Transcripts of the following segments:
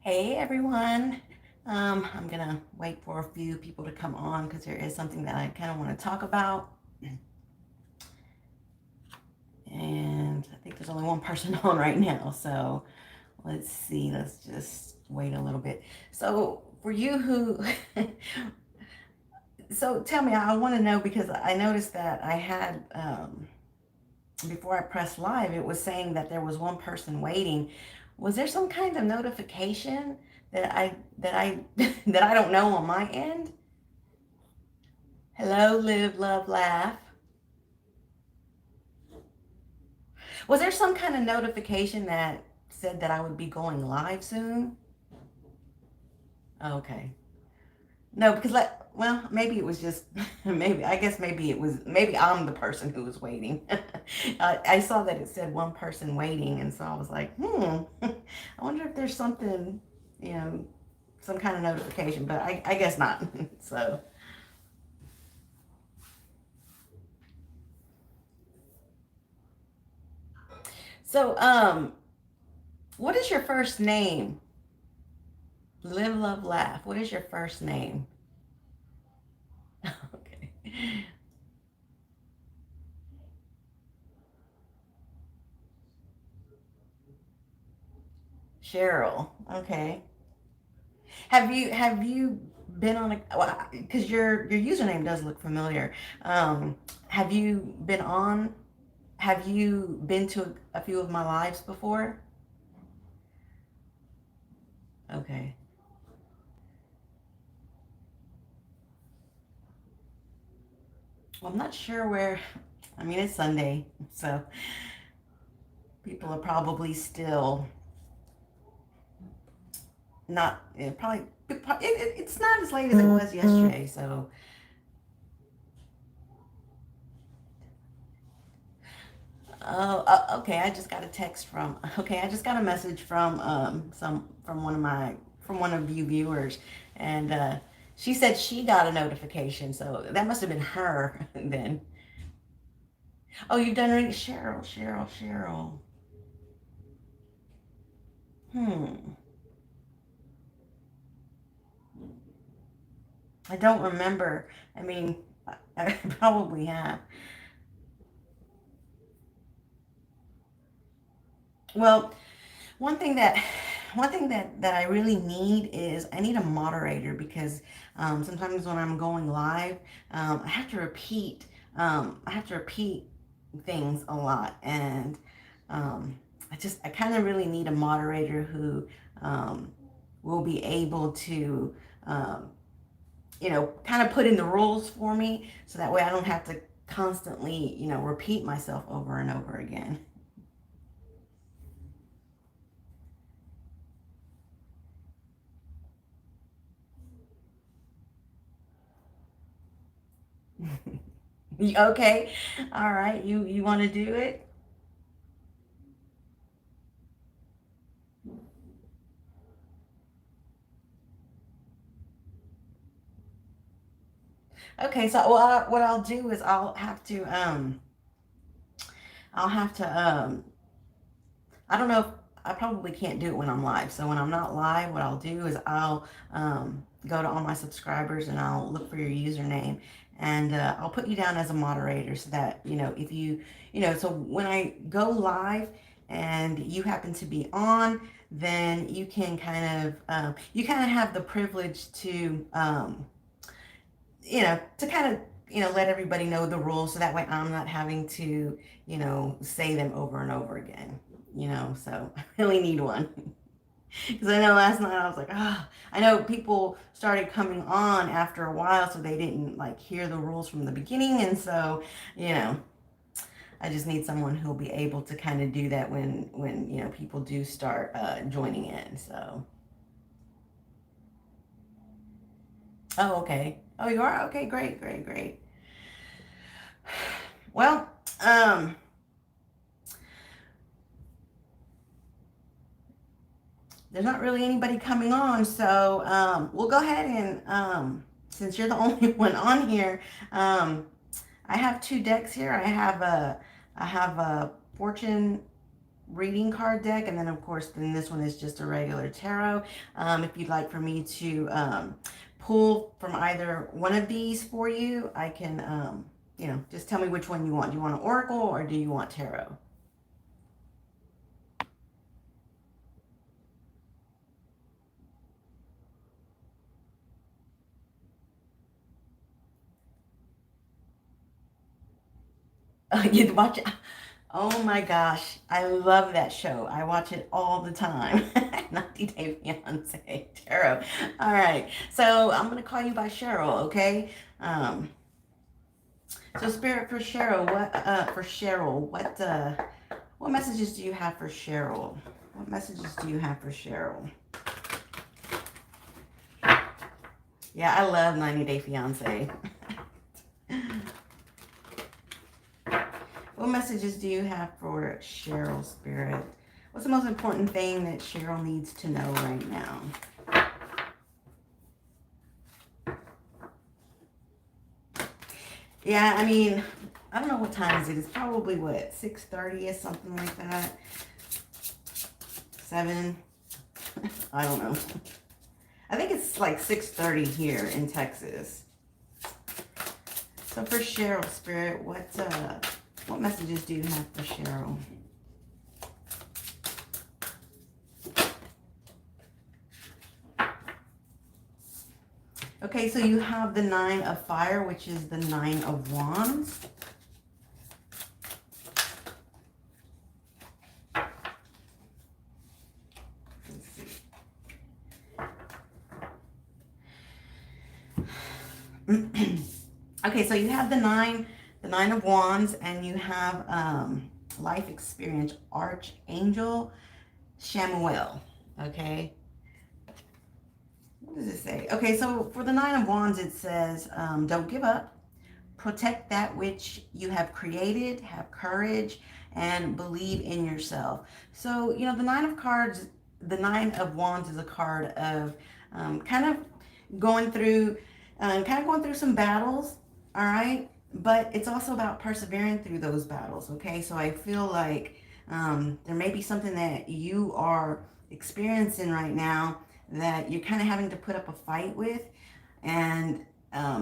Hey everyone. I'm gonna wait for a few people to come on because there is something that I kind of want to talk about. And I think there's only one person on right now. So let's see, let's just wait a little bit. So for you who, so tell me, I want to know because I noticed that I had, before I pressed live, it was saying that there was one person waiting. Was there some kind of notification that I that I don't know on my end? Hello, live, love, laugh. Was there some kind of notification that said that I would be going live soon? Okay. No, because well, maybe it was just maybe I guess maybe it was maybe I'm the person who was waiting. I saw that it said one person waiting, and so I was like, I wonder if there's something, you know, some kind of notification, but I guess not. So, so what is your first name? Live, love, laugh. What is your first name? Okay. Cheryl. Okay. Have you been on a because your username does look familiar. Um, have you been on? Have you been to a few of my lives before? Okay. Well, I'm not sure where. I mean, it's Sunday, so people are probably still not. Probably. It's not as late as it was yesterday, so. Oh, okay. I just got a text from. Okay, I just got a message from some from one of you viewers, and she said she got a notification, so that must have been her then. Oh, you've done ring Cheryl, Cheryl, Cheryl. Hmm. I don't remember. I mean, I probably have. Well, One thing that one thing that I really need is I need a moderator because sometimes when I'm going live, I have to repeat things a lot, and I kind of really need a moderator who um, will be able to um, kind of put in the rules for me, so that way I don't have to constantly repeat myself over and over again. Okay. All right. You want to do it? Okay. So what I'll do is I'll have to I don't know if I probably can't do it when I'm live. So when I'm not live, what I'll do is I'll go to all my subscribers and I'll look for your username, and I'll put you down as a moderator so that if so when I go live and you happen to be on, then you kind of have the privilege to to kind of let everybody know the rules, so that way I'm not having to say them over and over again. So I really need one. Because I know last night I was like, I know people started coming on after a while, so they didn't like hear the rules from the beginning, and so you know I just need someone who'll be able to kind of do that when people do start joining in. So, oh, okay. Oh, you are? Okay, great, great, great. Well, um, there's not really anybody coming on, so we'll go ahead and since you're the only one on here, um, I have two decks here. I have a fortune reading card deck, and then of course then this one is just a regular tarot. If you'd like for me to pull from either one of these for you, I can just tell me which one you want. Do you want an oracle or do you want tarot? You'd watch it. Oh my gosh, I love that show. I watch it all the time. 90 Day Fiance Tarot. All right, so I'm gonna call you by Cheryl, okay? So Spirit for Cheryl, what messages do you have for Cheryl? What messages do you have for Cheryl? Yeah, I love 90 Day Fiance. What messages do you have for Cheryl, Spirit? What's the most important thing that Cheryl needs to know right now? Yeah, I mean, I don't know what time is it. It's probably, what, 6:30 or something like that? 7? I don't know. I think it's like 6:30 here in Texas. So for Cheryl, Spirit, what messages do you have for Cheryl? Okay, so you have the 9 of Fire, which is the 9 of Wands. Let's see. Okay, so you have the 9 of Wands, and you have life experience, Archangel Chamuel. Okay. What does it say? Okay, so for the 9 of Wands, it says, don't give up. Protect that which you have created. Have courage and believe in yourself. So, the 9 of Wands is a card of kind of going through some battles, all right? But it's also about persevering through those battles, okay? So I feel like there may be something that you are experiencing right now that you're kind of having to put up a fight with. And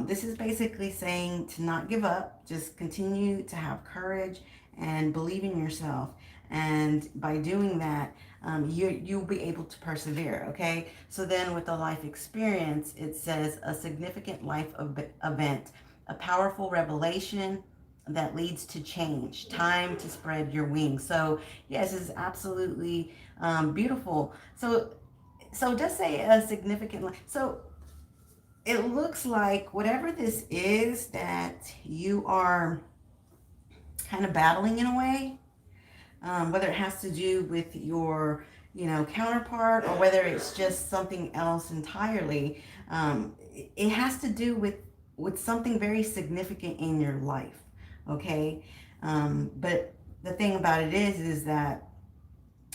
this is basically saying to not give up, just continue to have courage and believe in yourself. And by doing that, you'll be able to persevere, okay? So then with the life experience, it says a significant life event, a powerful revelation that leads to change, time to spread your wings. So yes, it's absolutely beautiful. So just say a significant, so it looks like whatever this is that you are kind of battling in a way, whether it has to do with your, counterpart, or whether it's just something else entirely, it has to do with something very significant in your life, okay? But the thing about it is that,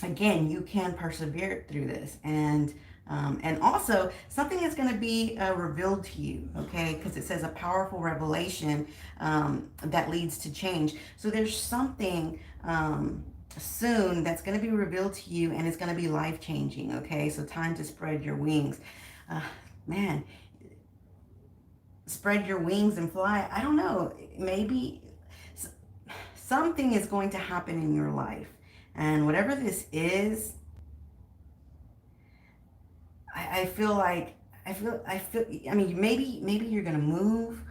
again, you can persevere through this, and also something is going to be revealed to you, okay? Because it says a powerful revelation that leads to change. So there's something soon that's going to be revealed to you, and it's going to be life-changing, okay? So time to spread your wings. Man, spread your wings and fly. I don't know. Maybe something is going to happen in your life. And whatever this is, I feel, I mean, maybe you're going to move,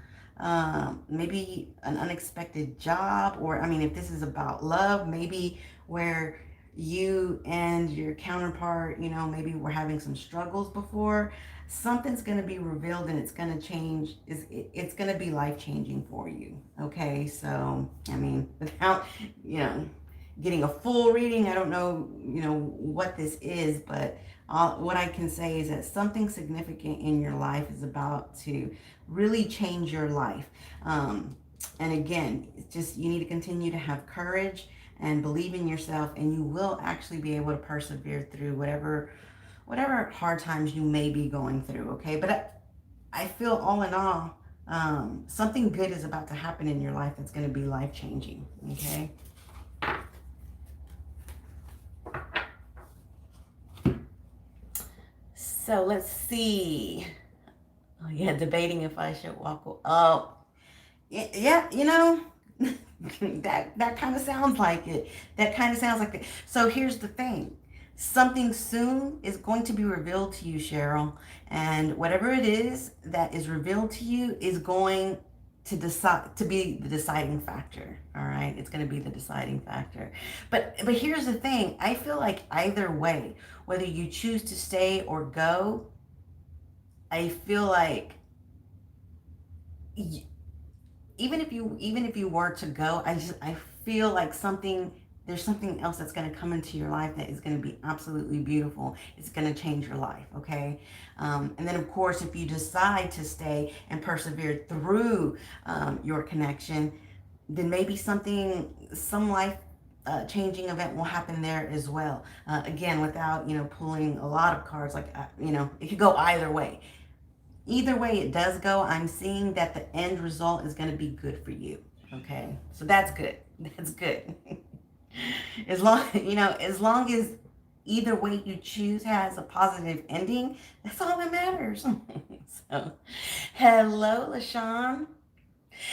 maybe an unexpected job, or, I mean, if this is about love, maybe where you and your counterpart, maybe were having some struggles before, something's going to be revealed, and it's going to change. It's going to be life-changing for you, okay? So, I mean, without, getting a full reading, I don't know, what this is, but what I can say is that something significant in your life is about to really change your life. And again, it's just, you need to continue to have courage and believe in yourself, and you will actually be able to persevere through whatever hard times you may be going through, okay? But I feel, all in all, something good is about to happen in your life that's going to be life-changing, okay? So let's see. Oh yeah, debating if I should walk. Oh yeah, that kind of sounds like it. That kind of sounds like it. So here's the thing. Something soon is going to be revealed to you, Cheryl, and whatever it is that is revealed to you is going to be the deciding factor. All right, it's going to be the deciding factor. But here's the thing. I feel like either way, whether you choose to stay or go, I feel like even if you were to go, I feel like there's something else that's going to come into your life that is going to be absolutely beautiful. It's going to change your life, okay? And then of course, if you decide to stay and persevere through your connection, then maybe some life changing event will happen there as well. Again, without pulling a lot of cards, like it could go either way. Either way it does go, I'm seeing that the end result is going to be good for you. Okay, so that's good. That's good. As long as either way you choose has a positive ending, that's all that matters. So, hello, LaShawn.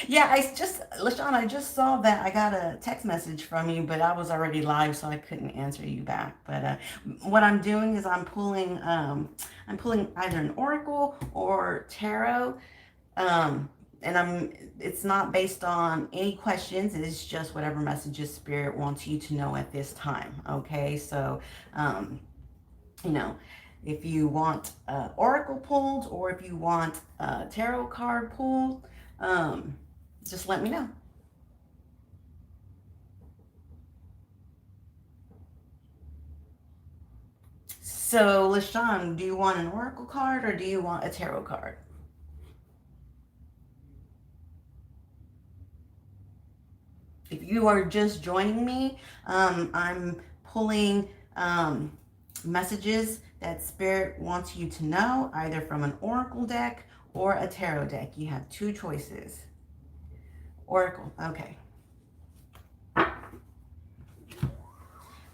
Yeah, LaShawn, I just saw that I got a text message from you, but I was already live, so I couldn't answer you back. But what I'm doing is I'm pulling either an oracle or tarot, and it's not based on any questions. It's just whatever messages Spirit wants you to know at this time. Okay, so um, you know, if you want oracle pulled or if you want tarot card pulled, just let me know. So, LaShawn, do you want an oracle card or do you want a tarot card? If you are just joining me, I'm pulling messages that Spirit wants you to know, either from an oracle deck or a tarot deck. You have two choices. Oracle, okay. All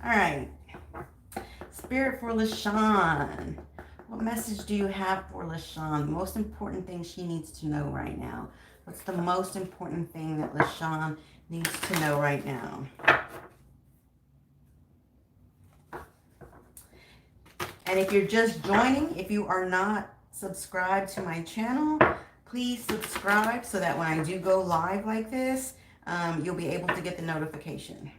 right. Spirit for LaShawn. What message do you have for LaShawn? The most important thing she needs to know right now. What's the most important thing that LaShawn needs to know right now? And if you're just joining, if you are not subscribed to my channel, please subscribe so that when I do go live like this, you'll be able to get the notification.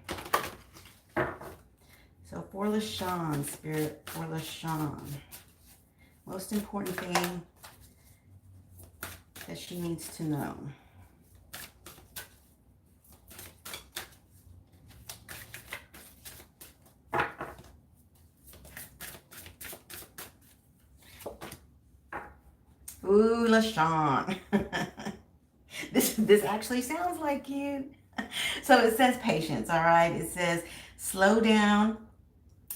So for LaShawn, Spirit, for LaShawn, most important thing that she needs to know. Ooh, LaShawn. This actually sounds like you. So it says patience, all right? It says slow down,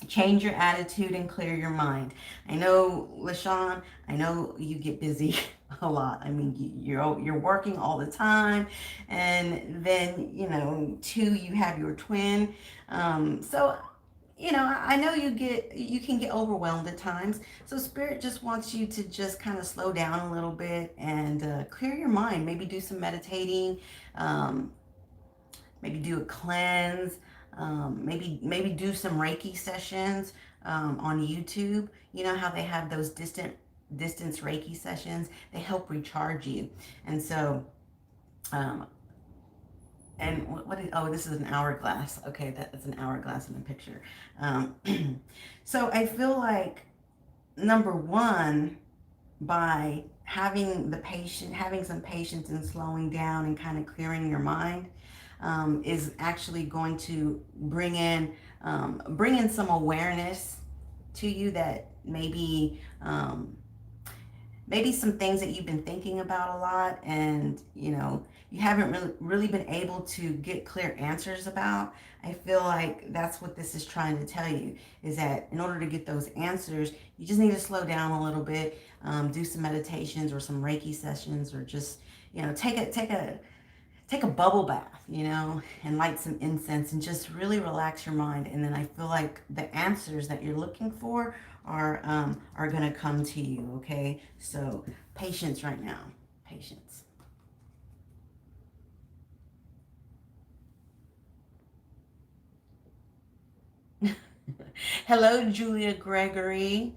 change your attitude, and clear your mind. I know, LaShawn, I know you get busy a lot. I mean, you're working all the time, and then too, you have your twin. So I know you can get overwhelmed at times. So Spirit just wants you to just kind of slow down a little bit and clear your mind. Maybe do some meditating. Um, Maybe do a cleanse. Maybe do some Reiki sessions on YouTube. You know how they have those distance Reiki sessions. They help recharge you, and so. Um, and this is an hourglass. Okay, that's an hourglass in the picture. Um, so I feel like number one, by having some patience and slowing down and kind of clearing your mind, is actually going to bring in some awareness to you that maybe some things that you've been thinking about a lot, and you haven't really been able to get clear answers about. I feel like that's what this is trying to tell you, is that in order to get those answers, you just need to slow down a little bit, do some meditations or some Reiki sessions, or just take take a bubble bath, and light some incense and just really relax your mind. And then I feel like the answers that you're looking for are gonna come to you. Okay, so patience right now, patience. Hello, Julia Gregory.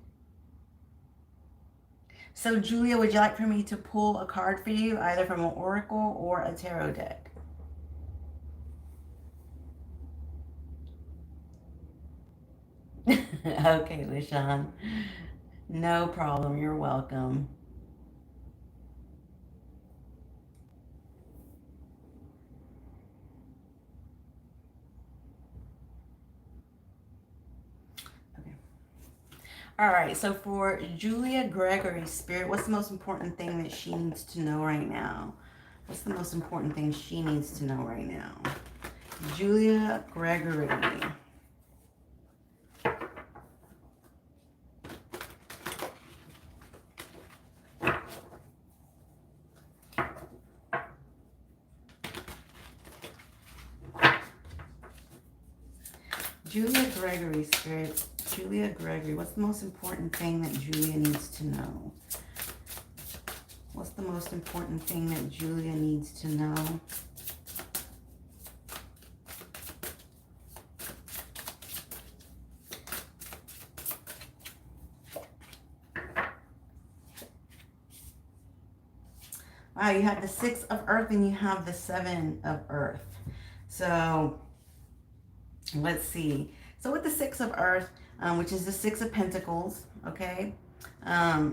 So, Julia, would you like for me to pull a card for you, either from an oracle or a tarot deck? Okay, LaShawn. No problem. You're welcome. Okay. All right. So for Julia Gregory, Spirit, what's the most important thing that she needs to know right now? What's the most important thing she needs to know right now? Julia Gregory. Julia Gregory, Spirit. Julia Gregory. What's the most important thing that Julia needs to know? What's the most important thing that Julia needs to know? Wow, you have the Six of Earth and you have the Seven of Earth. So let's see. So with the Six of Earth, which is the Six of Pentacles, okay?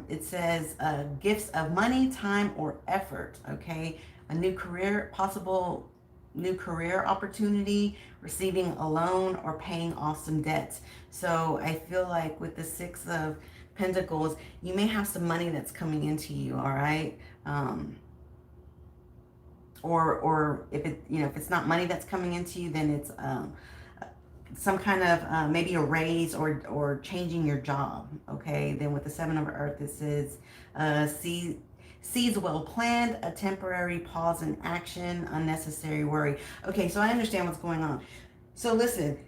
It says gifts of money, time, or effort, okay? A new career, possible new career opportunity, receiving a loan, or paying off some debts. So I feel like with the Six of Pentacles, you may have some money that's coming into you, all right? Or if it, if it's not money that's coming into you, then it's some kind of maybe a raise or changing your job. Okay, then with the Seven of Earth, it says seeds well planned, a temporary pause in action, unnecessary worry. Okay, so I understand what's going on. So listen,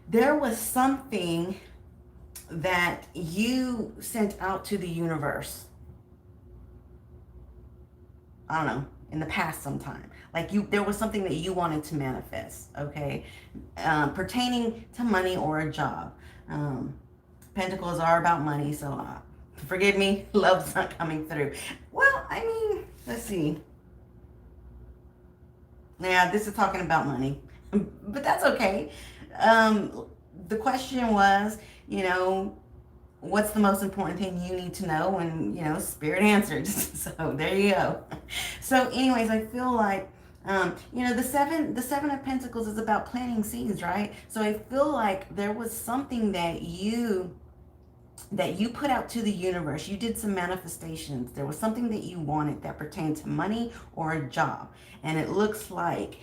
there was something that you sent out to the universe, I don't know, in the past sometime. Like there was something that you wanted to manifest, okay, pertaining to money or a job. Pentacles are about money, so forgive me, love's not coming through. Well, I mean, let's see. Yeah, this is talking about money, but that's okay. The question was, you know, what's the most important thing you need to know? And Spirit answered. So there you go. So anyways, I feel like the seven of Pentacles is about planting seeds, right? So I feel like there was something that you put out to the universe. You did some manifestations. There was something that you wanted that pertained to money or a job, and it looks like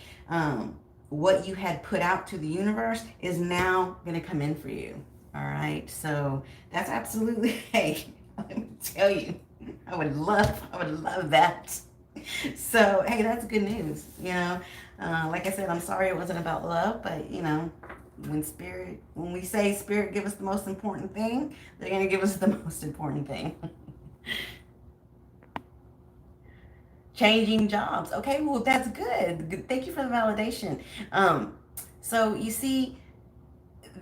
what you had put out to the universe is now going to come in for you. All right, so that's absolutely, hey, let me tell you, I would love that. So hey, that's good news. Like I said, I'm sorry it wasn't about love, but when we say Spirit give us the most important thing, they're gonna give us the most important thing. Changing jobs. Okay, well that's good. Thank you for the validation. So you see,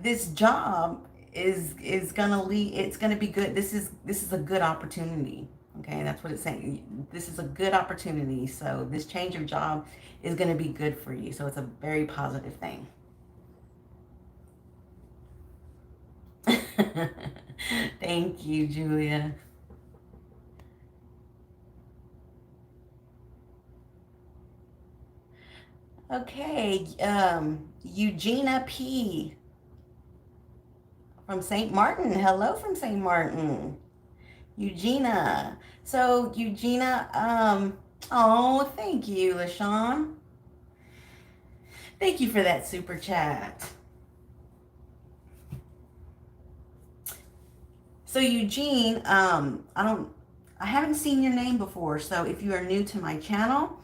this job is gonna lead. It's gonna be good. This is a good opportunity. Okay, that's what it's saying. This is a good opportunity. So this change of job is gonna be good for you. So it's a very positive thing. Thank you, Julia. Okay, Eugenia P from St. Martin. Hello from St. Martin. Eugenia. So Eugenia, oh, thank you, LaShawn. Thank you for that super chat. So Eugene, I haven't seen your name before. So if you are new to my channel,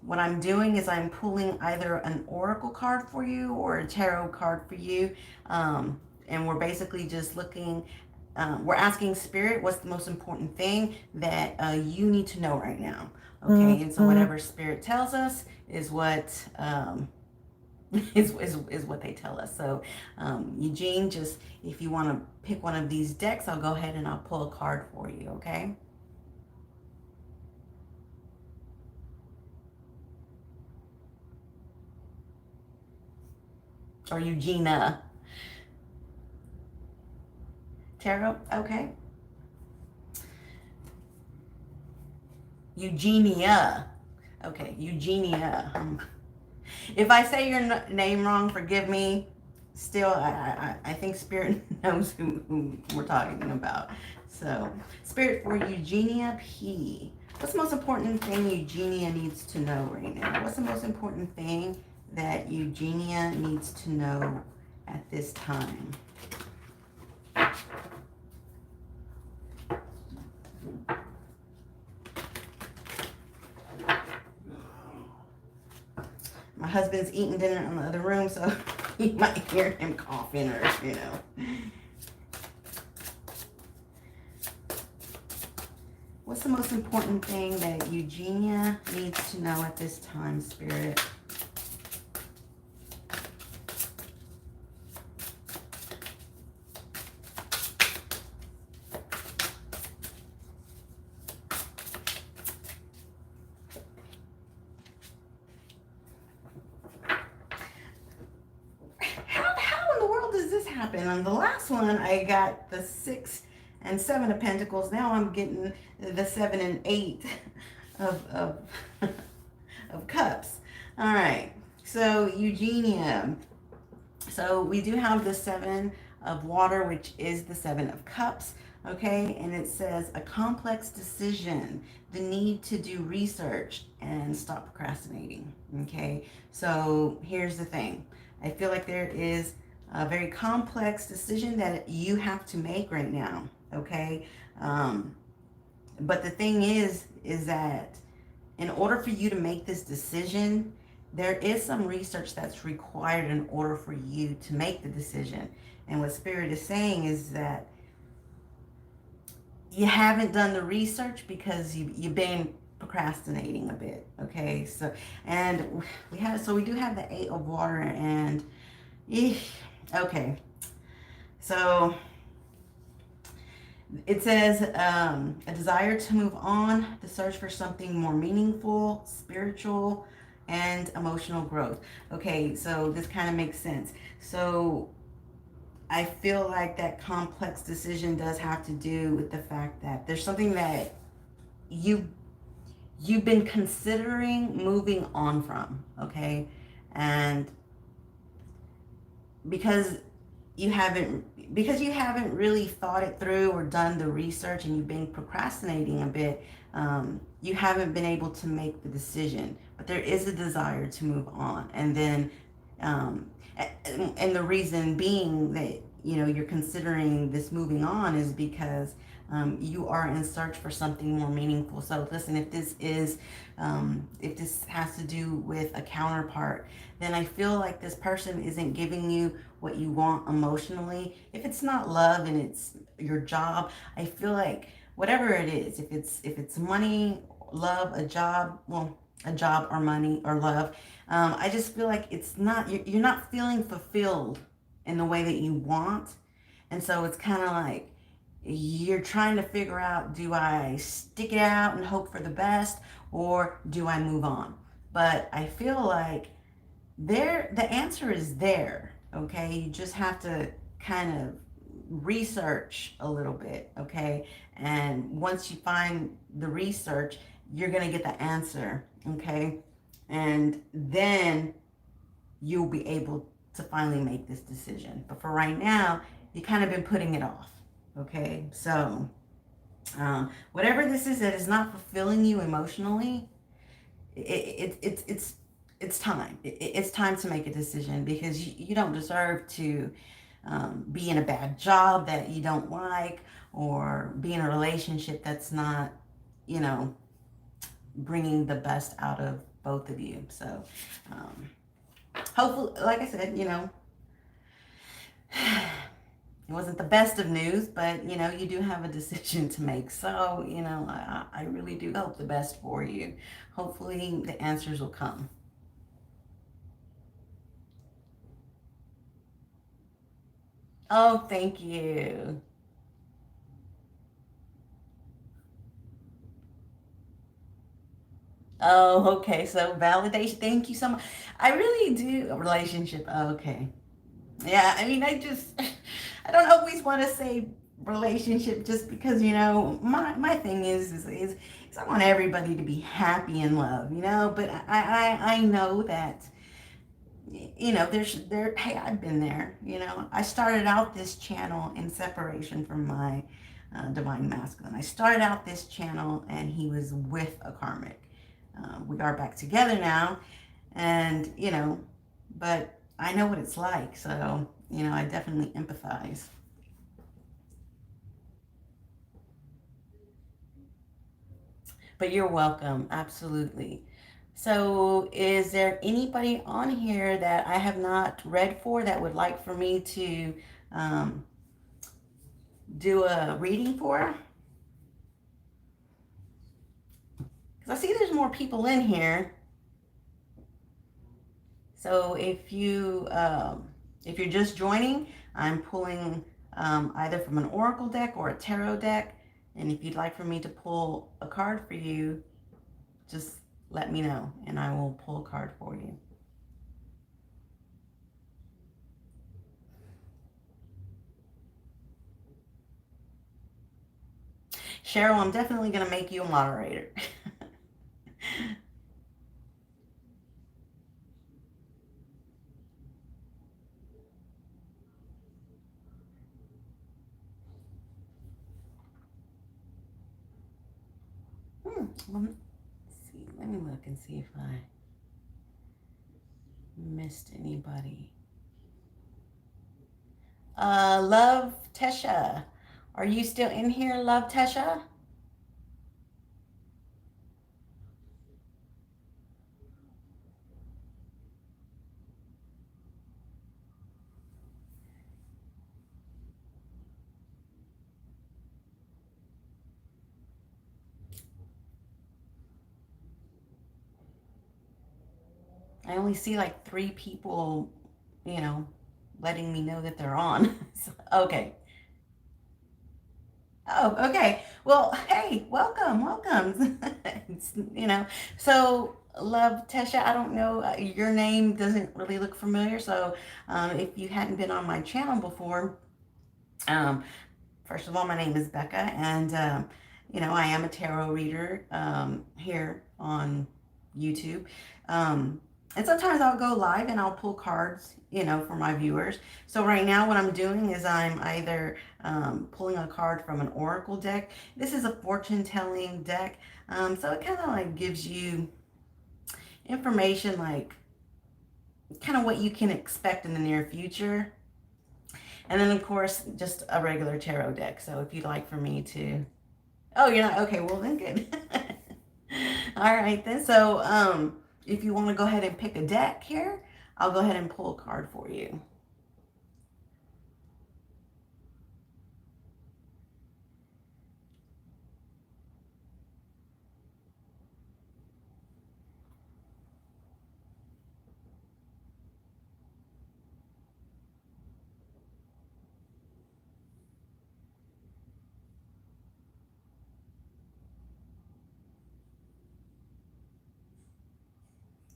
what I'm doing is I'm pulling either an oracle card for you or a tarot card for you. And we're basically just looking, we're asking spirit what's the most important thing that you need to know right now. Okay, and so whatever spirit tells us is what is what they tell us. So Eugene, just if you want to pick one of these decks, I'll go ahead and I'll pull a card for you. Okay. Or Eugenia. Tarot? Okay. Eugenia. Okay, Eugenia. If I say your name wrong, forgive me. Still, I think Spirit knows who we're talking about. So, Spirit for Eugenia P. What's the most important thing Eugenia needs to know right now? What's the most important thing that Eugenia needs to know at this time? My husband's eating dinner in the other room, so you might hear him coughing or, What's the most important thing that Eugenia needs to know at this time, Spirit? How in the world does this happen? On the last one, I got the 6 and 7 of Pentacles. Now I'm getting the 7 and 8 of of Cups. All right. So Eugenia. So we do have the 7 of Water, which is the 7 of Cups. Okay, and it says a complex decision, the need to do research and stop procrastinating. Okay, so here's the thing. I feel like there is a very complex decision that you have to make right now. Okay, but the thing is that in order for you to make this decision, there is some research that's required in order for you to make the decision. And what Spirit is saying is that you haven't done the research because you've been procrastinating a bit. Okay, so and we do have the 8 of Water, and okay, so it says a desire to move on, the search for something more meaningful, spiritual, and emotional growth. Okay, so this kind of makes sense. So I feel like that complex decision does have to do with the fact that there's something that you've been considering moving on from, okay? And because you haven't really thought it through or done the research, and you've been procrastinating a bit, you haven't been able to make the decision. But there is a desire to move on, and then and the reason being that you're considering this moving on is because you are in search for something more meaningful. So listen, if this has to do with a counterpart, then I feel like this person isn't giving you what you want emotionally. If it's not love and it's your job, I feel like whatever it is, if it's money, love, a job or money or love, I just feel like it's not, you're not feeling fulfilled in the way that you want. And so it's kind of like you're trying to figure out, do I stick it out and hope for the best, or do I move on? But I feel like the answer is there. Okay, you just have to kind of research a little bit. Okay, and once you find the research, you're gonna get the answer. Okay, and then you'll be able to finally make this decision. But for right now, you kind of been putting it off. Okay, so whatever this is that is not fulfilling you emotionally, it's time. It's time to make a decision, because you don't deserve to be in a bad job that you don't like, or be in a relationship that's not, bringing the best out of both of you. So hopefully, like I said, it wasn't the best of news, but you do have a decision to make. So, I really do hope the best for you. Hopefully, the answers will come. Oh, thank you. Oh, okay. So, validation. Thank you so much. I really do. A relationship. Okay. Yeah, I mean, I don't always want to say relationship just because, my thing is I want everybody to be happy in love, but I know that, hey, I've been there, I started out this channel in separation from my divine masculine. I started out this channel and he was with a karmic. We are back together now, and, but I know what it's like, so, I definitely empathize. But you're welcome, absolutely. So, is there anybody on here that I have not read for that would like for me to um, do a reading for? Because I see there's more people in here. So, if you're just joining, I'm pulling either from an oracle deck or a tarot deck. And if you'd like for me to pull a card for you, just let me know and I will pull a card for you. Cheryl, I'm definitely going to make you a moderator. Well, let's see. Let me look and see if I missed anybody. Love Tesha. Are you still in here, Love Tesha? I only see like three people, you know, letting me know that they're on. So, okay. Oh, okay. Well, hey, welcome, welcome. You know, so love Tesha. I don't know, your name doesn't really look familiar. So, if you hadn't been on my channel before, um, first of all, my name is Becca, and I am a tarot reader here on YouTube. Um, and sometimes I'll go live and I'll pull cards, for my viewers. So right now, what I'm doing is I'm either pulling a card from an oracle deck. This is a fortune telling deck, so it kind of like gives you information, like kind of what you can expect in the near future. And then, of course, just a regular tarot deck. So if you'd like for me to. Oh, you're not? Okay, well, then good. All right, then. So if you want to go ahead and pick a deck here, I'll go ahead and pull a card for you.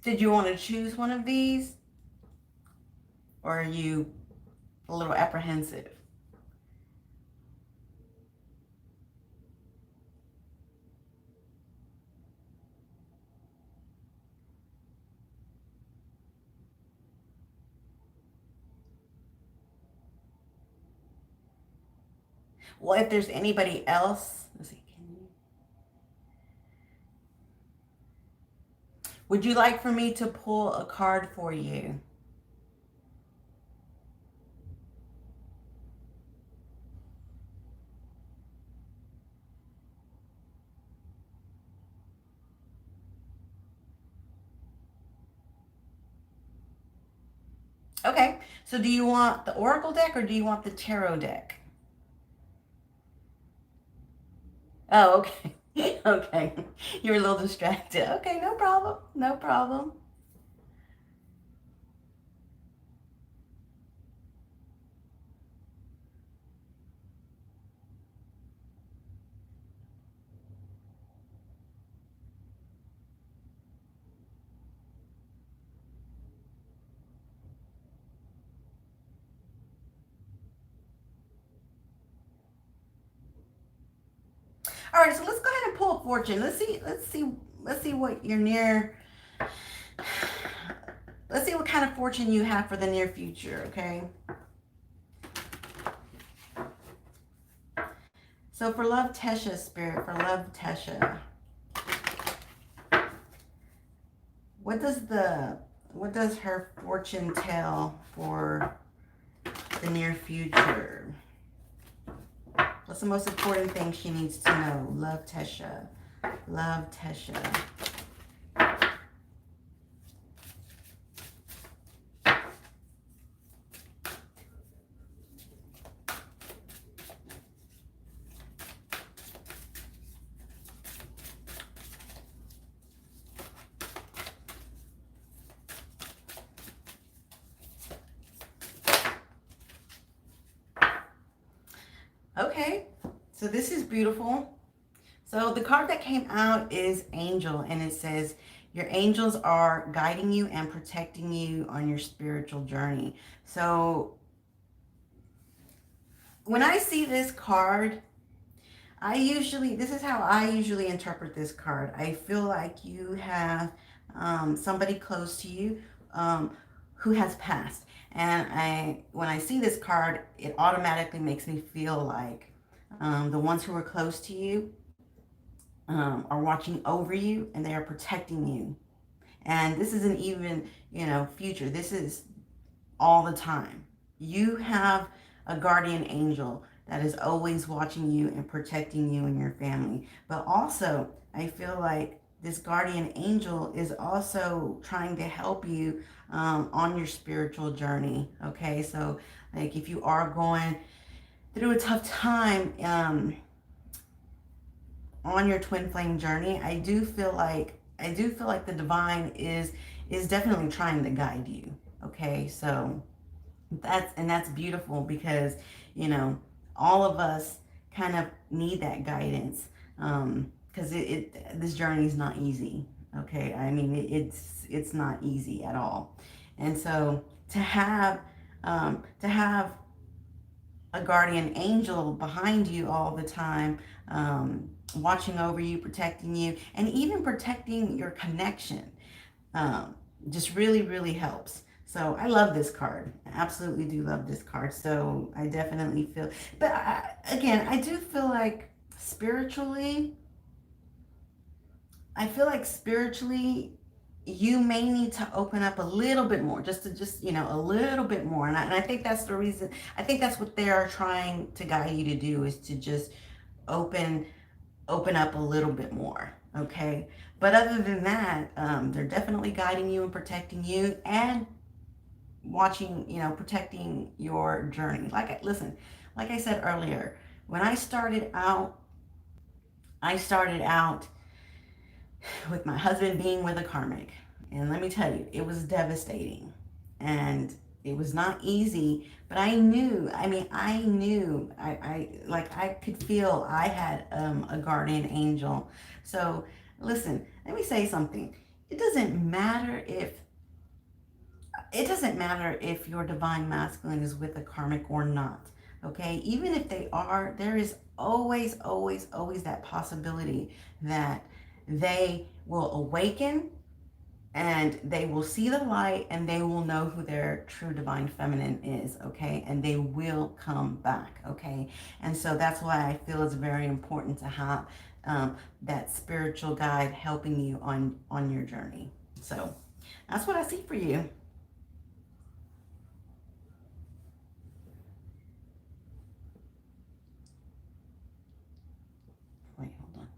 Did you want to choose one of these? Or are you a little apprehensive? Well, if there's anybody else, let's see, would you like for me to pull a card for you? Okay, so do you want the Oracle deck or do you want the Tarot deck? Oh, okay. Okay. You were a little distracted. Okay, no problem. No problem. All right, so let's go ahead and pull a fortune. Let's see what your near let's see what kind of fortune you have for the near future, okay? So for Love Tesha spirit, for Love Tesha, what does the what does her fortune tell for the near future? What's the most important thing she needs to know? Love Tesha. Love Tesha. Okay, so this is beautiful. So the card that came out is Angel, and it says, your angels are guiding you and protecting you on your spiritual journey. So when I see this card, this is how I usually interpret this card. I feel like you have somebody close to you who has passed. And when I see this card, it automatically makes me feel like the ones who are close to you are watching over you and they are protecting you. And this isn't even, future. This is all the time. You have a guardian angel that is always watching you and protecting you and your family. But also, I feel like this guardian angel is also trying to help you on your spiritual journey. Okay, so like if you are going through a tough time on your twin flame journey, I do feel like the divine is definitely trying to guide you. Okay, so that's beautiful because you know all of us kind of need that guidance because this journey is not easy. Okay, I mean it's not easy at all, and so to have a guardian angel behind you all the time, watching over you, protecting you, and even protecting your connection, um, just really, really helps. So I love this card. I absolutely do love this card. So I definitely feel, but again, I do feel like spiritually, I feel like spiritually, you may need to open up a little bit more, a little bit more. And I think that's the reason. I think that's what they are trying to guide you to do is to just open open up a little bit more. Okay, but other than that, they're definitely guiding you and protecting you and watching, protecting your journey. Listen, like I said earlier, when I started out with my husband being with a karmic. And let me tell you, it was devastating. And it was not easy, but I could feel I had a guardian angel. So listen, let me say something. It doesn't matter if your divine masculine is with a karmic or not. Okay, even if they are, there is always, always, always that possibility that they will awaken and they will see the light and they will know who their true divine feminine is. Okay, and they will come back. Okay, and so that's why I feel it's very important to have that spiritual guide helping you on your journey. So that's what I see for you. Wait, hold on.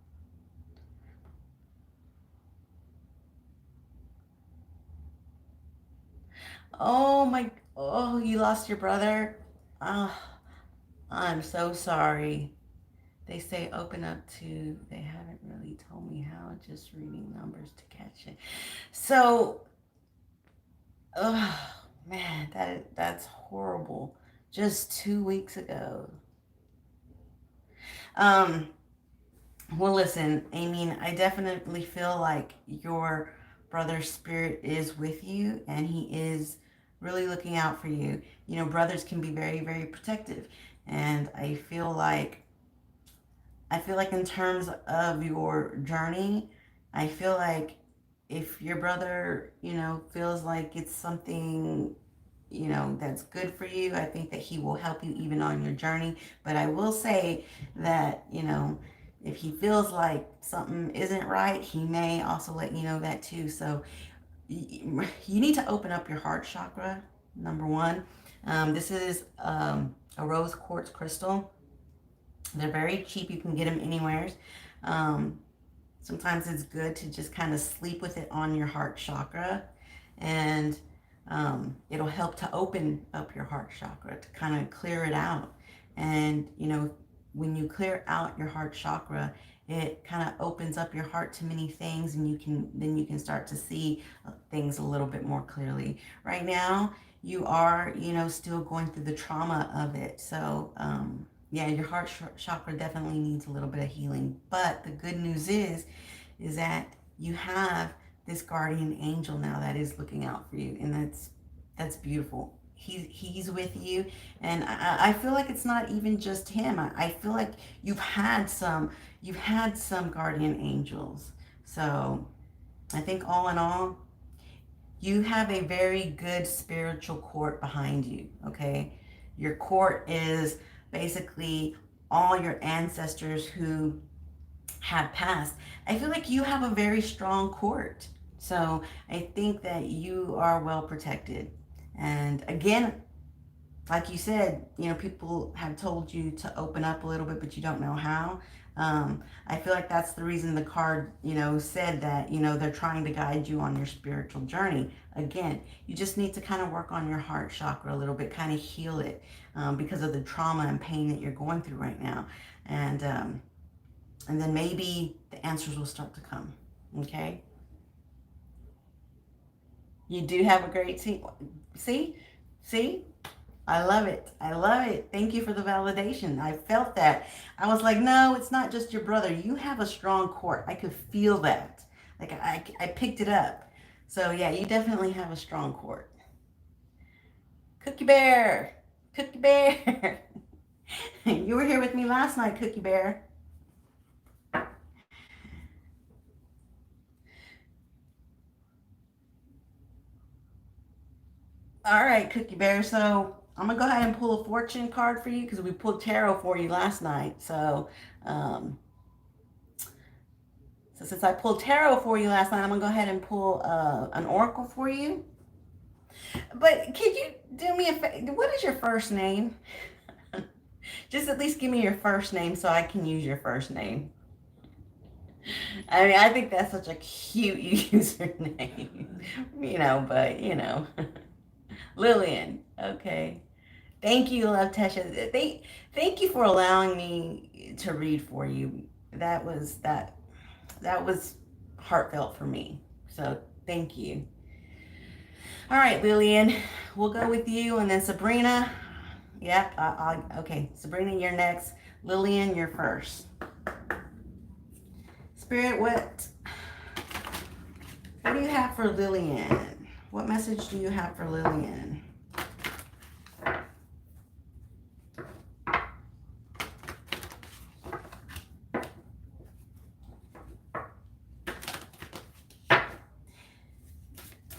Oh my, Oh, you lost your brother? Oh, I'm so sorry. They say open up to, they haven't really told me how, just reading numbers to catch it. So, oh man, that's horrible. Just 2 weeks ago. Um, well, listen, I mean, I definitely feel like your brother's spirit is with you and he is really looking out for you. You know, brothers can be very, very protective. And I feel like in terms of your journey, I feel like if your brother, feels like it's something, that's good for you, I think that he will help you even on your journey. But I will say that, if he feels like something isn't right, he may also let you know that too. So you need to open up your heart chakra, number one. This is a rose quartz crystal. They're very cheap. You can get them anywhere. Um, Sometimes it's good to just kind of sleep with it on your heart chakra, and it'll help to open up your heart chakra to kind of clear it out. And when you clear out your heart chakra, it kind of opens up your heart to many things, and you can start to see things a little bit more clearly. Right now, you are still going through the trauma of it, so yeah, your heart chakra definitely needs a little bit of healing. But the good news is that you have this guardian angel now that is looking out for you, and that's beautiful. He's with you, and I feel like it's not even just him. I feel like you've had some guardian angels. So I think all in all, you have a very good spiritual court behind you. Okay, your court is basically all your ancestors who have passed. I feel like you have a very strong court. So I think that you are well protected. And again, like you said, people have told you to open up a little bit, but you don't know how. I feel like that's the reason the card, said that, they're trying to guide you on your spiritual journey. Again, you just need to kind of work on your heart chakra a little bit, kind of heal it because of the trauma and pain that you're going through right now. And then maybe the answers will start to come. Okay? You do have a great team. See? See? I love it. I love it. Thank you for the validation. I felt that. I was like, no, it's not just your brother. You have a strong court. I could feel that. Like I picked it up. So yeah, you definitely have a strong court. Cookie Bear. Cookie Bear. You were here with me last night, Cookie Bear. All right, Cookie Bear. So I'm gonna go ahead and pull a fortune card for you because we pulled tarot for you last night. Um, so since I pulled tarot for you last night, I'm gonna go ahead and pull an oracle for you. But could you do me a favor? What is your first name? Just at least give me your first name so I can use your first name. I mean, I think that's such a cute username, but Lillian. Okay. Thank you, Love Tesha. Thank you for allowing me to read for you. That was heartfelt for me. So thank you. All right, Lillian, we'll go with you, and then Sabrina. Yep. Okay, Sabrina, you're next. Lillian, you're first. Spirit, what do you have for Lillian? What message do you have for Lillian?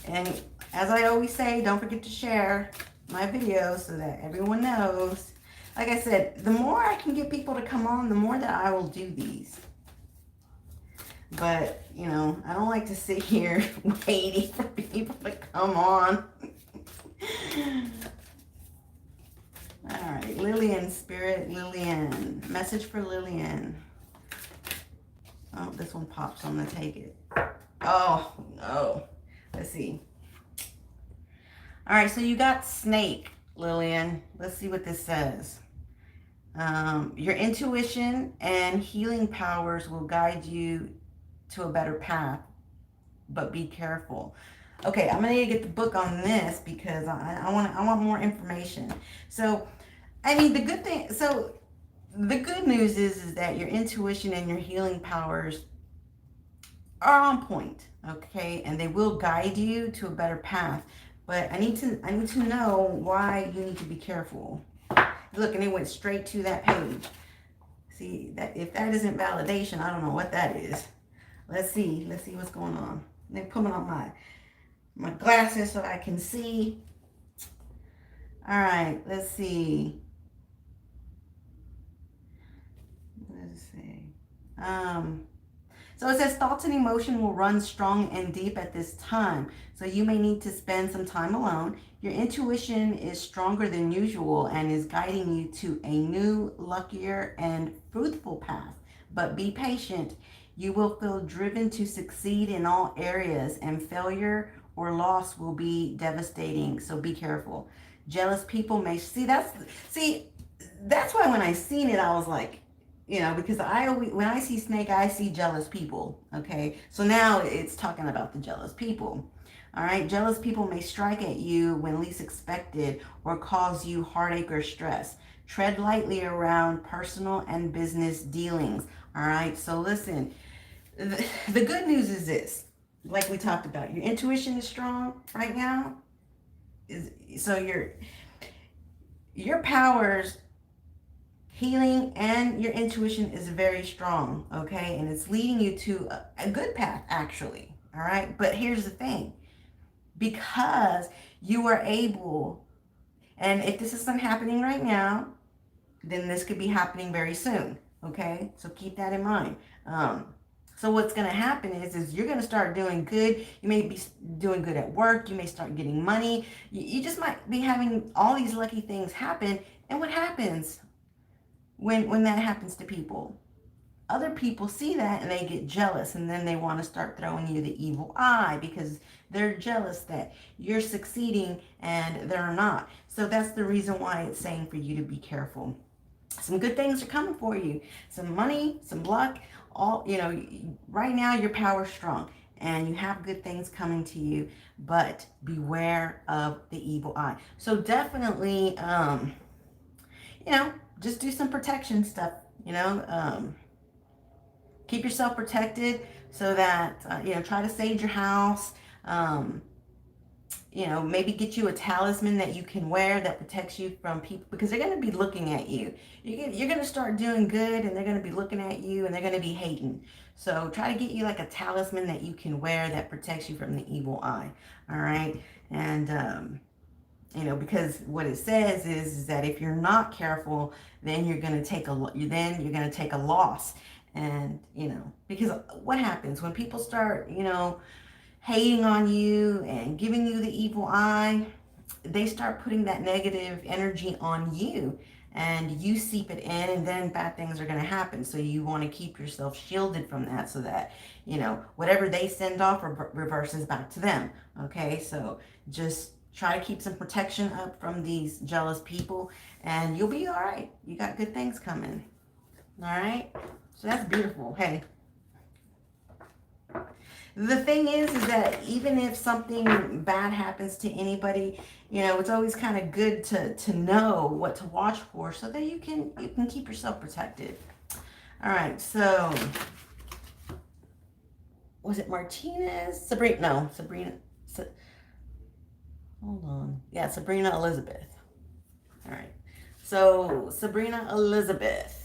And as I always say, don't forget to share my videos so that everyone knows. Like I said, the more I can get people to come on, the more that I will do these. But, I don't like to sit here waiting for people to come on. All right, Lillian, Spirit, Lillian. Message for Lillian. Oh, this one pops, so I'm going to take it. Oh, no. Let's see. All right, so you got snake, Lillian. Let's see what this says. Your intuition and healing powers will guide you to a better path, but be careful. Okay, I'm gonna need to get the book on this because I want more information. So, I mean, the good thing. So, the good news is that your intuition and your healing powers are on point, okay, and they will guide you to a better path. But I need to know why you need to be careful. Look, and it went straight to that page. See that if that isn't validation, I don't know what that is. Let's see. Let's see what's going on. Let me put on my glasses so I can see. All right. Let's see. Let's see. So it says thoughts and emotion will run strong and deep at this time. So you may need to spend some time alone. Your intuition is stronger than usual and is guiding you to a new, luckier, and fruitful path. But be patient. You will feel driven to succeed in all areas, and failure or loss will be devastating. So be careful. Jealous people may see that's why when I seen it, I was like, because I always, when I see snake, I see jealous people. Okay, so now it's talking about the jealous people. All right, jealous people may strike at you when least expected or cause you heartache or stress. Tread lightly around personal and business dealings. All right, so listen, the good news is this, like we talked about, your intuition is strong right now. So your powers, healing, and your intuition is very strong, okay? And it's leading you to a good path, actually, all right? But here's the thing, because you are able, and if this isn't happening right now, then this could be happening very soon, okay? So keep that in mind. So what's going to happen is you're going to start doing good. You may be doing good at work. You may start getting money. You just might be having all these lucky things happen. And what happens when that happens to people? Other people see that and they get jealous, and then they want to start throwing you the evil eye because they're jealous that you're succeeding and they're not. So that's the reason why it's saying for you to be careful. Some good things are coming for you. Some money, some luck, all, right now your power's strong and you have good things coming to you, but beware of the evil eye. So definitely, just do some protection stuff, keep yourself protected so that, try to sage your house. Maybe get you a talisman that you can wear that protects you from people, because they're going to be looking at you. You're going to start doing good and they're going to be looking at you and they're going to be hating. So try to get you like a talisman that you can wear that protects you from the evil eye. All right. And, because what it says is that if you're not careful, then you're going to take a loss. And, because what happens when people start, hating on you and giving you the evil eye, they start putting that negative energy on you and you seep it in, and then bad things are going to happen. So you want to keep yourself shielded from that so that, whatever they send off reverses back to them. Okay, so just try to keep some protection up from these jealous people and you'll be all right. You got good things coming. All right, so that's beautiful. Hey, the thing is that even if something bad happens to anybody, it's always kind of good to know what to watch for so that you can keep yourself protected. All right, so was it Martinez? Sabrina? No, Sabrina. Hold on. Yeah, Sabrina Elizabeth. All right, so Sabrina Elizabeth.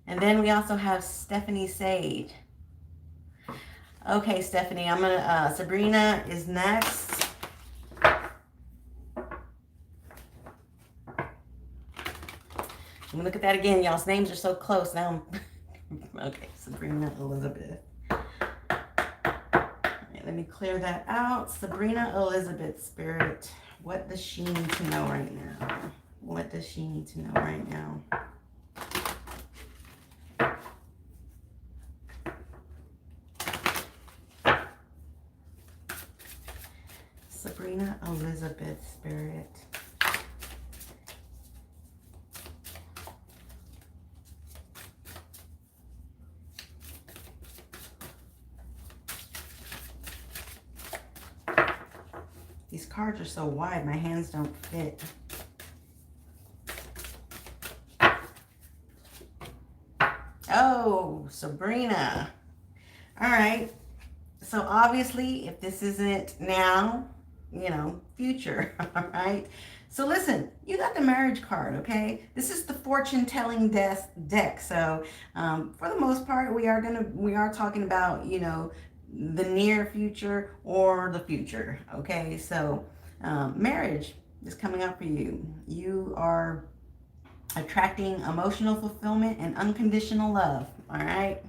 And then we also have Stephanie Sage. Okay, Stephanie, Sabrina is next. I'm gonna look at that again. Y'all's names are so close now. Okay, Sabrina Elizabeth. All right, let me clear that out. Sabrina Elizabeth, Spirit. What does she need to know right now? What does she need to know right now? Sabrina Elizabeth Spirit. These cards are so wide, my hands don't fit. Oh, Sabrina. All right. So obviously, if this isn't now, future. All right. So listen, you got the marriage card, okay? This is the fortune telling deck. So for the most part, we are talking about, the near future or the future, okay? So marriage is coming up for you. You are attracting emotional fulfillment and unconditional love, all right?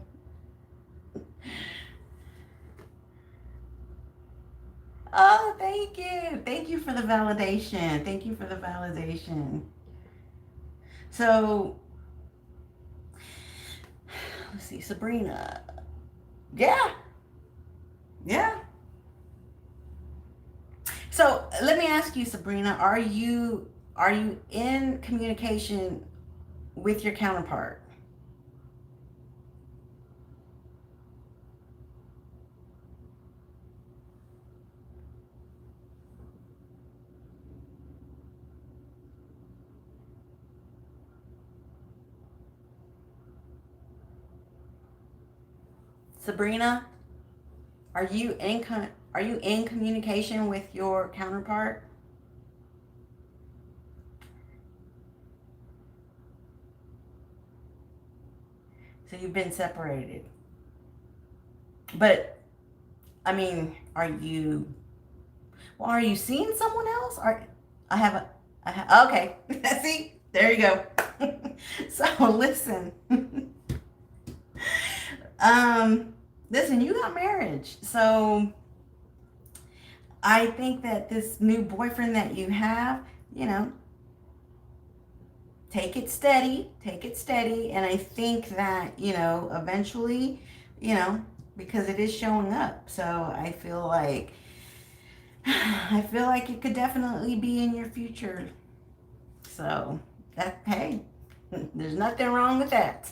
Oh, thank you. Thank you for the validation. Thank you for the validation. So, let's see, Sabrina. Yeah, yeah. So let me ask you, Sabrina, are you in communication with your counterpart? Sabrina, are you in communication with your counterpart? So you've been separated. But I mean, are you seeing someone else? I have a okay. See? There you go. So listen. Listen, you got marriage. So I think that this new boyfriend that you have, you know, take it steady. And I think that, eventually, you know, because it is showing up. So I feel like it could definitely be in your future. So hey, there's nothing wrong with that.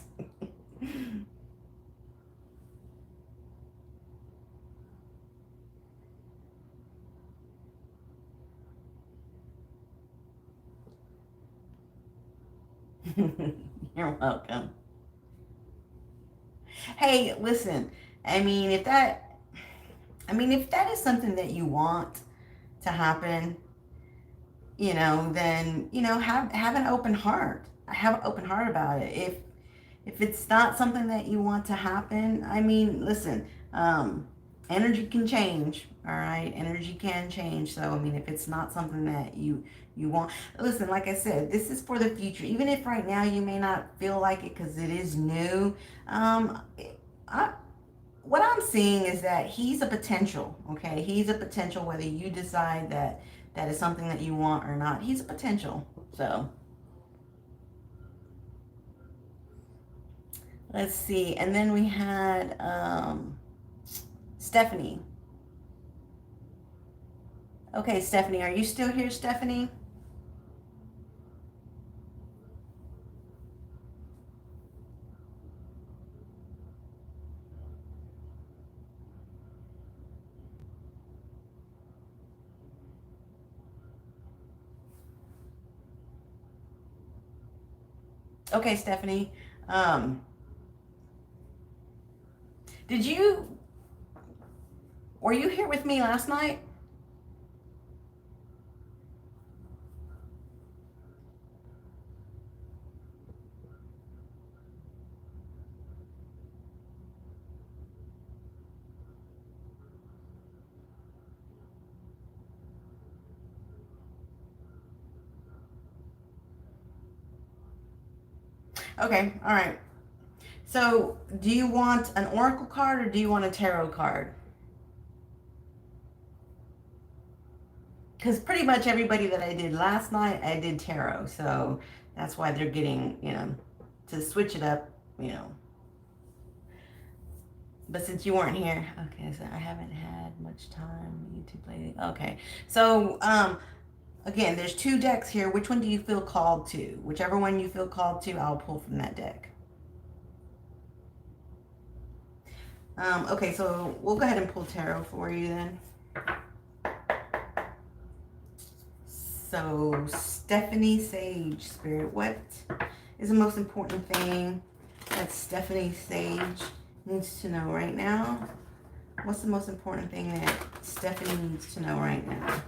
You're welcome. Hey, listen. I mean, if that is something that you want to happen, then have an open heart. Have an open heart about it. If it's not something that you want to happen, I mean, listen, energy can change. All right, energy can change. So I mean, if it's not something that you want, listen, like I said, this is for the future. Even if right now you may not feel like it because it is new, I, what I'm seeing is that he's a potential. Okay, he's a potential. Whether you decide that is something that you want or not, he's a potential. So let's see. And then we had Stephanie. Okay, Stephanie, are you still here, Stephanie? Okay, Stephanie. Um, did you were you here with me last night? Okay, all right. So, do you want an oracle card or do you want a tarot card? Because pretty much everybody that I did last night, I did tarot. So that's why they're getting, to switch it up, you know, But since you weren't here, okay, so I haven't had much time YouTube lately. Okay, so again, there's two decks here. Which one do you feel called to? Whichever one you feel called to, I'll pull from that deck. Okay, so we'll go ahead and pull tarot for you then. So, Stephanie Sage, Spirit, what is the most important thing that Stephanie Sage needs to know right now? What's the most important thing that Stephanie needs to know right now?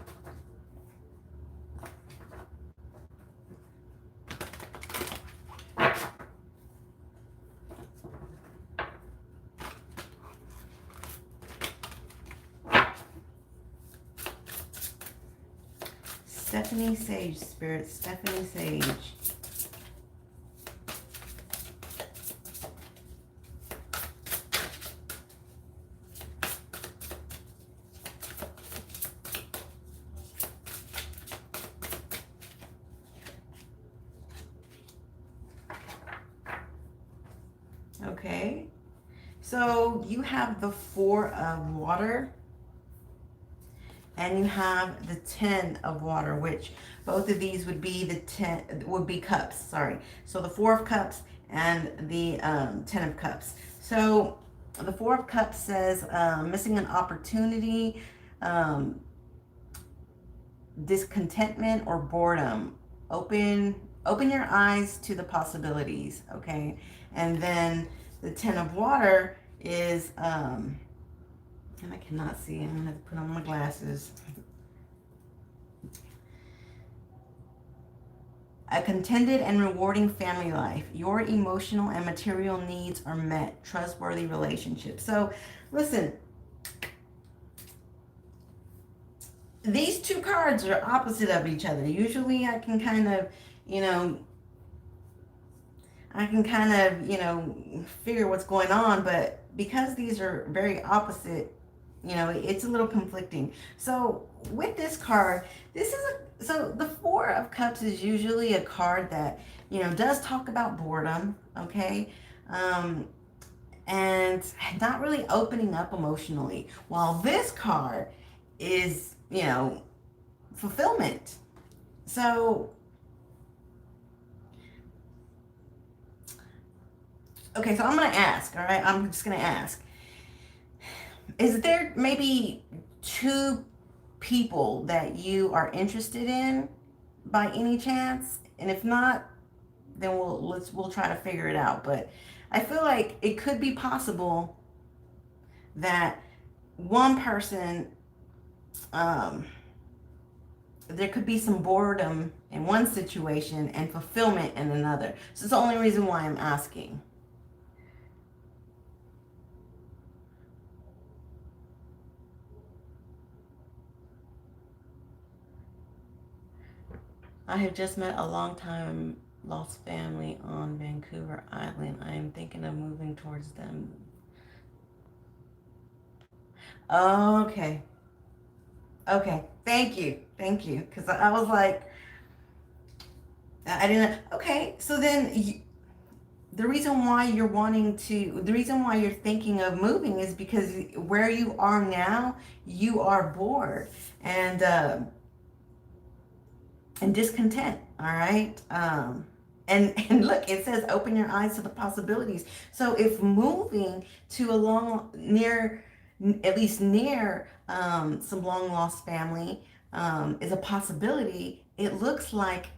Stephanie Sage, Spirit, Stephanie Sage. Okay, so you have the Four of Water and you have the 10 of Water, which both of these would be the 10, would be cups, sorry. So the Four of Cups and the 10 of Cups. So the Four of Cups says missing an opportunity, discontentment, or boredom. Open your eyes to the possibilities, okay? And then the 10 of Water is and I cannot see. I'm gonna have to put on my glasses. A contented and rewarding family life. Your emotional and material needs are met. Trustworthy relationships. So listen, these two cards are opposite of each other. Usually I can kind of, figure what's going on, but because these are very opposite, it's a little conflicting. So with this card, so the Four of Cups is usually a card that, does talk about boredom, okay? And not really opening up emotionally. While this card is, fulfillment. So, okay, so I'm going to ask, all right? I'm just going to ask. Is there maybe two people that you are interested in by any chance? And if not, then we'll try to figure it out. But I feel like it could be possible that one person, there could be some boredom in one situation and fulfillment in another. So it's the only reason why I'm asking. I have just met a long time lost family on Vancouver Island. I am thinking of moving towards them. Okay. Okay. Thank you. Thank you. Because I was like, I didn't. Okay. So then the reason why you're thinking of moving is because where you are now, you are bored and discontent. All right. And look, it says open your eyes to the possibilities. So if moving to at least near some long lost family is a possibility, it looks like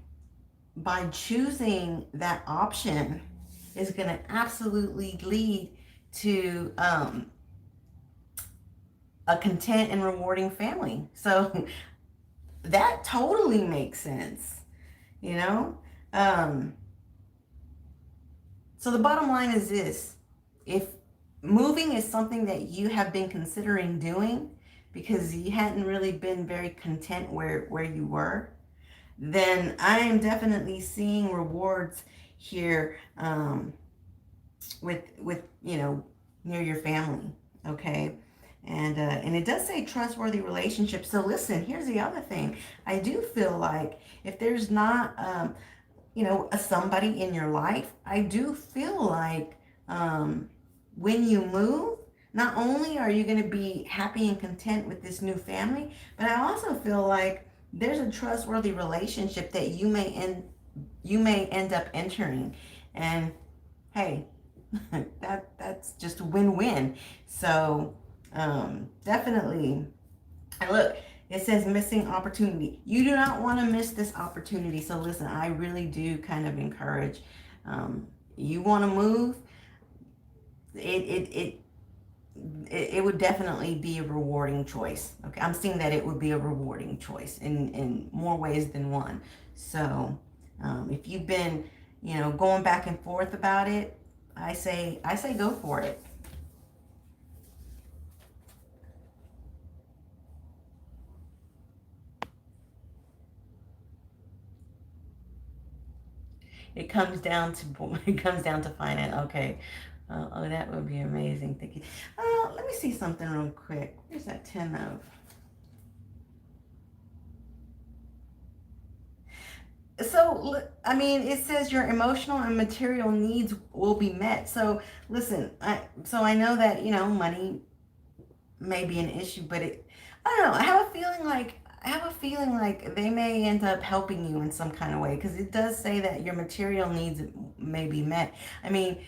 by choosing that option is going to absolutely lead to a content and rewarding family. So that totally makes sense, you know? So the bottom line is this. If moving is something that you have been considering doing because you hadn't really been very content where you were, then I am definitely seeing rewards here with near your family, okay? And it does say trustworthy relationships. So listen, here's the other thing. I do feel like if there's not, a somebody in your life, I do feel like when you move, not only are you going to be happy and content with this new family, but I also feel like there's a trustworthy relationship that you may end up entering. And hey, that's just a win-win. So definitely. And look, it says missing opportunity. You do not want to miss this opportunity. So listen, I really do kind of encourage. Um, you want to move. It, it it it would definitely be a rewarding choice. Okay, I'm seeing that it would be a rewarding choice in more ways than one. So if you've been, going back and forth about it, I say go for it. It comes down to it comes down to finance. Okay. Oh, that would be amazing. Thank you. Let me see something real quick. Where's that 10 of? So, I mean, it says your emotional and material needs will be met. So, listen, I know that, money may be an issue, but I don't know. I have a feeling like they may end up helping you in some kind of way because it does say that your material needs may be met. I mean,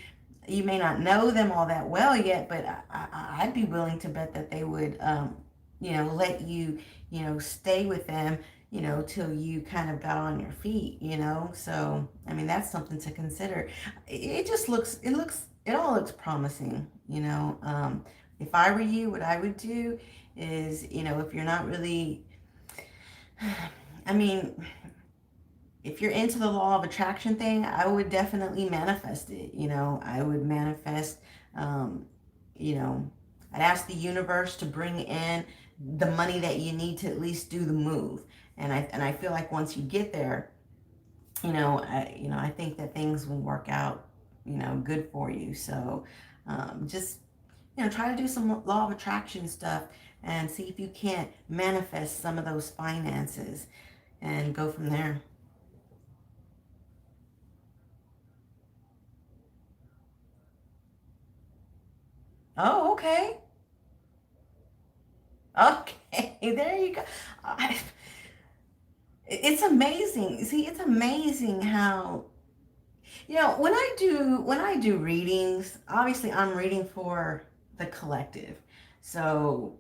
you may not know them all that well yet, but I'd be willing to bet that they would, let you, stay with them, till you kind of got on your feet. So, I mean, that's something to consider. It all looks promising. If I were you, what I would do is, if you're not really, I mean, if you're into the law of attraction thing, I would definitely manifest it. I would manifest, um, you know, I'd ask the universe to bring in the money that you need to at least do the move. And I feel like once you get there, I think that things will work out, good for you. So, just try to do some law of attraction stuff and see if you can't manifest some of those finances and go from there. Oh, okay. Okay, there you go. I, it's amazing. See, it's amazing how, when I do readings, obviously I'm reading for the collective. So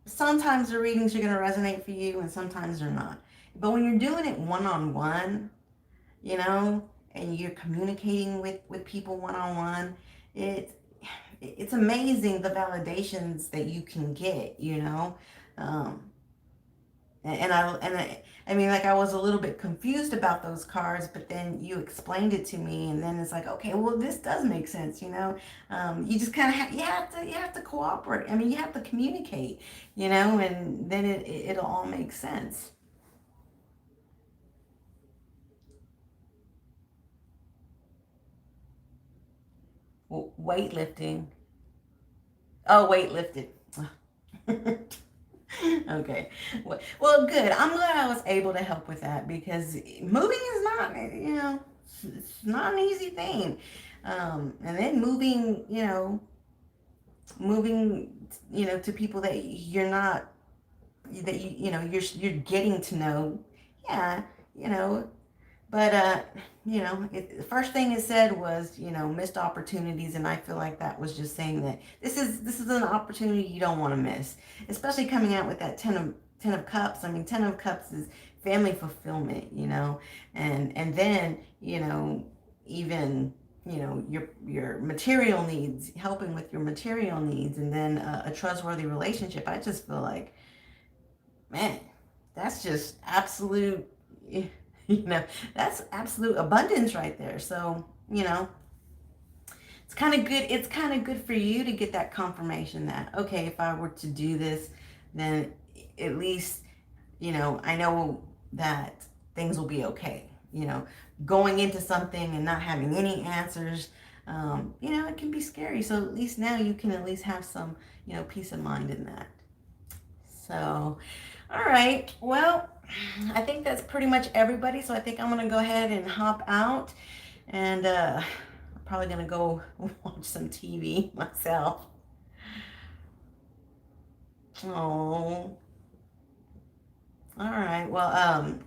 sometimes the readings are going to resonate for you and sometimes they're not. But when you're doing it one on one, you know, and you're communicating with people one on one, it it's amazing the validations that you can get. Um, and I mean, like I was a little bit confused about those cards, but then you explained it to me, and then it's like, okay, well, this does make sense. You just kind of you have to cooperate. I mean, you have to communicate, and then it'll all make sense. Weightlifting. Oh, weightlifted. Okay. Well, good. I'm glad I was able to help with that because moving is it's not an easy thing. And then moving, to people that you're not, that you're getting to know. Yeah, you know, but the first thing it said was, missed opportunities, and I feel like that was just saying that this is an opportunity you don't want to miss, especially coming out with that ten of cups. I mean, 10 of cups is family fulfillment, and then even your material needs, helping with your material needs, and then a trustworthy relationship. I just feel like, man, that's just absolute, that's absolute abundance right there. So, it's kind of good for you to get that confirmation that, okay, if I were to do this, then at least, I know that things will be okay. Going into something and not having any answers, it can be scary. So at least now you can at least have some, peace of mind in that. So, all right. Well, I think that's pretty much everybody. So I think I'm gonna go ahead and hop out, and I'm probably gonna go watch some TV myself. Oh, all right. Well,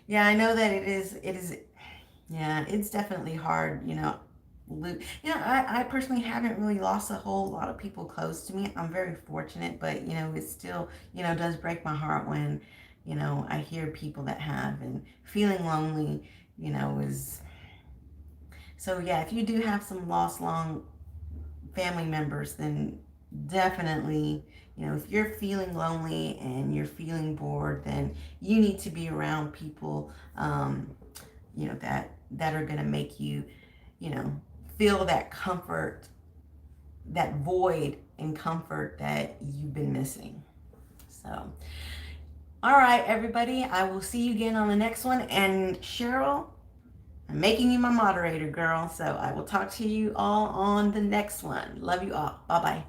yeah, I know that it is, yeah, it's definitely hard, I personally haven't really lost a whole lot of people close to me. I'm very fortunate, but it still, does break my heart when, I hear people that have, and feeling lonely, is so yeah, if you do have some lost long family members, then definitely, if you're feeling lonely and you're feeling bored, then you need to be around people, that are going to make you, you know, feel that comfort, that void and comfort that you've been missing. So, all right, everybody, I will see you again on the next one. And Cheryl, I'm making you my moderator, girl. So I will talk to you all on the next one. Love you all. Bye bye.